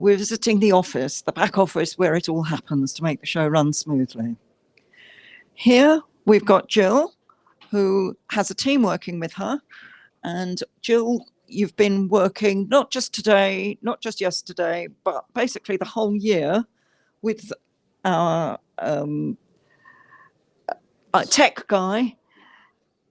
We're visiting the office, the back office where it all happens to make the show run smoothly. Here we've got Jill, who has a team working with her. And Jill, you've been working not just today, not just yesterday, but basically the whole year with our tech guy,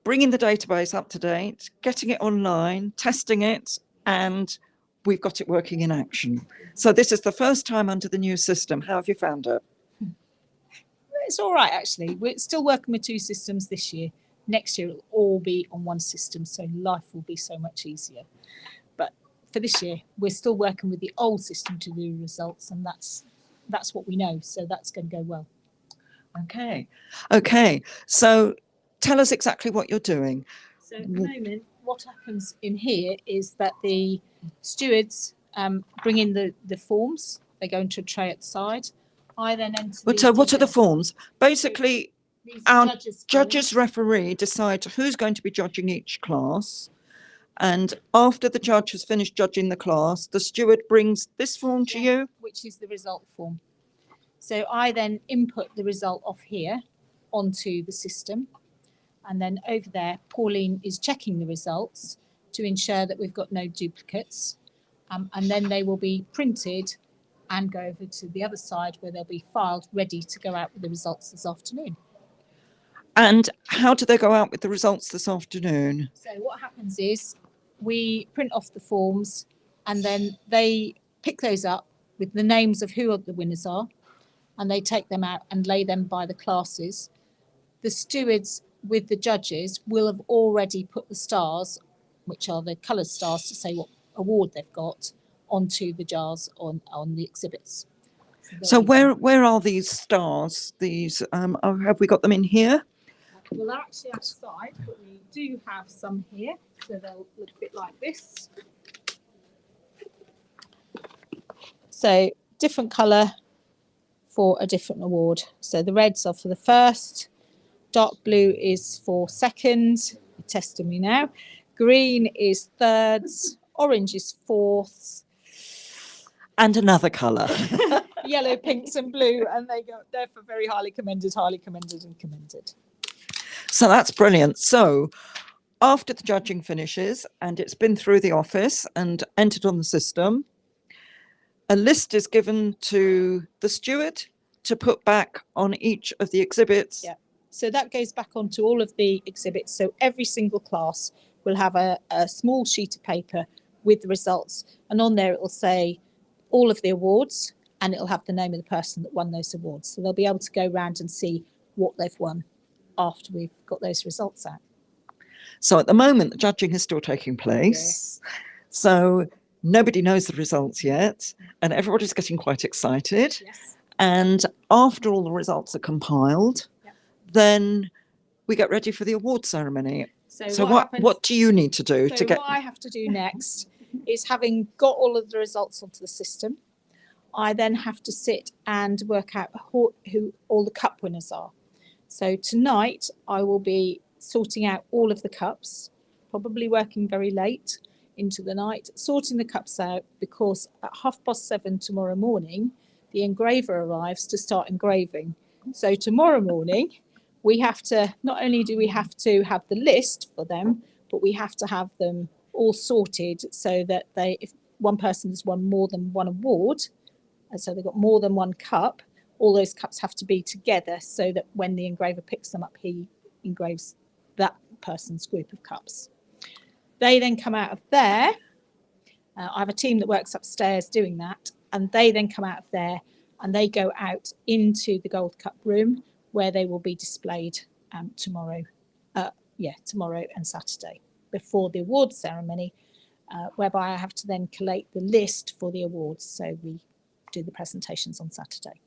bringing the database up to date, getting it online, testing it, and we've got it working in action. So this is the first time under the new system. How have you found it? It's all right, actually. We're still working with 2 systems this year. Next year, it'll all be on 1 system, so life will be so much easier. But for this year, we're still working with the old system to do results, and that's what we know. So that's going to go well. Okay. So tell us exactly what you're doing. So at the moment, what happens in here is that the stewards bring in the forms. They go into a tray at the side. I then enter. So what are the forms? Basically, our judges forms. referee decides who's going to be judging each class. And after the judge has finished judging the class, the steward brings this form to you. Which is the result form. So I then input the result off here onto the system. And then over there, Pauline is checking the results to ensure that we've got no duplicates. And then they will be printed and go over to the other side where they'll be filed, ready to go out with the results this afternoon. And how do they go out with the results this afternoon? So what happens is we print off the forms and then they pick those up with the names of who the winners are, and they take them out and lay them by the classes. The stewards with the judges will have already put the stars, which are the coloured stars to say what award they've got, onto the jars on the exhibits. So where are these stars? These have we got them in here? Well, they're actually outside, but we do have some here, so they'll look a bit like this. So different colour for a different award. So the reds are for the first, dark blue is for second, you're testing me now, green is thirds, orange is fourths. And another colour. Yellow, pinks and blue, and they're for very highly commended and commended. So that's brilliant. So after the judging finishes and it's been through the office and entered on the system, a list is given to the steward to put back on each of the exhibits. Yeah. So that goes back onto all of the exhibits. So every single class will have a small sheet of paper with the results. And on there it will say all of the awards and it'll have the name of the person that won those awards. So they'll be able to go around and see what they've won after we've got those results out. So at the moment, the judging is still taking place. Yes. So nobody knows the results yet, and everybody's getting quite excited. Yes. And after all the results are compiled, then we get ready for the award ceremony. So what do you need to do to get? What I have to do next is, having got all of the results onto the system, I then have to sit and work out who all the cup winners are. So tonight I will be sorting out all of the cups, probably working very late into the night, sorting the cups out, because at 7:30 tomorrow morning, the engraver arrives to start engraving. So tomorrow morning, we have to, not only do we have to have the list for them, but we have to have them all sorted so that if one person has won more than one award, and so they've got more than one cup, all those cups have to be together so that when the engraver picks them up, he engraves that person's group of cups. They then come out of there. I have a team that works upstairs doing that, and they then come out of there and they go out into the Gold Cup room where they will be displayed tomorrow and Saturday before the awards ceremony, whereby I have to then collate the list for the awards. So we do the presentations on Saturday.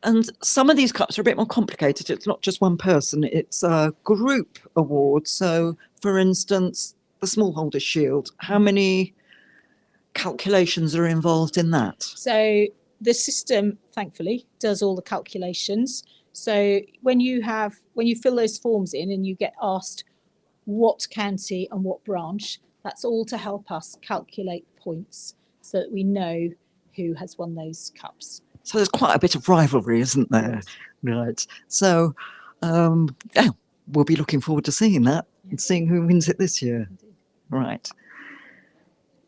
And some of these cups are a bit more complicated. It's not just one person, it's a group award. So, for instance, the Smallholders Shield, how many calculations are involved in that? So the system, thankfully, does all the calculations. So when you fill those forms in and you get asked what county and what branch, that's all to help us calculate points so that we know who has won those cups. So there's quite a bit of rivalry, isn't there? Right. So yeah, we'll be looking forward to seeing that and seeing who wins it this year. Indeed. Right.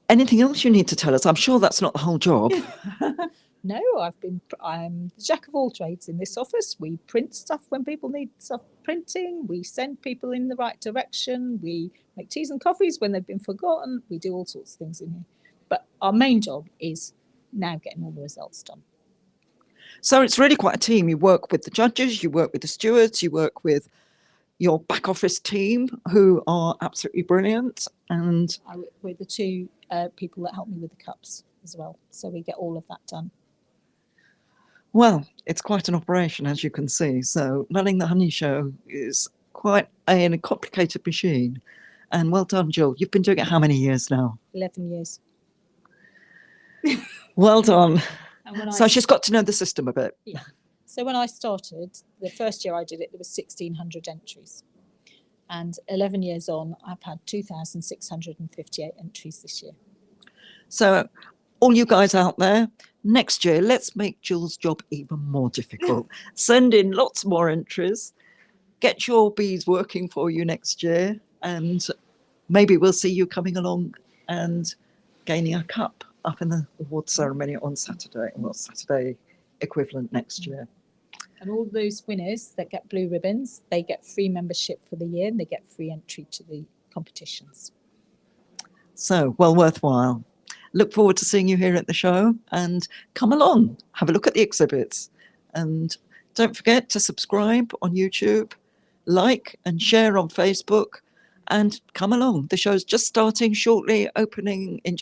Anything else you need to tell us? I'm sure that's not the whole job. No, I'm the jack of all trades in this office. We print stuff when people need stuff printing. We send people in the right direction. We make teas and coffees when they've been forgotten. We do all sorts of things in here. But our main job is now getting all the results done. So it's really quite a team. You work with the judges, you work with the stewards, you work with your back office team who are absolutely brilliant. And We're the two people that help me with the cups as well. So we get all of that done. well, it's quite an operation, as you can see. So running the Honey Show is quite a complicated machine. And well done, Jill. You've been doing it how many years now? 11 years. Well done. And when So she's got to know the system a bit. Yeah. So when I started, the first year I did it, there was 1,600 entries. And 11 years on, I've had 2,658 entries this year. So all you guys out there, next year, let's make Jill's job even more difficult. Send in lots more entries. Get your bees working for you next year. And maybe we'll see you coming along and gaining a cup up in the award ceremony on Saturday. Well, Saturday equivalent next year. And all those winners that get blue ribbons, they get free membership for the year and they get free entry to the competitions. So well worthwhile. Look forward to seeing you here at the show and come along, have a look at the exhibits. And don't forget to subscribe on YouTube, like and share on Facebook, and come along. The show's just starting shortly, opening in just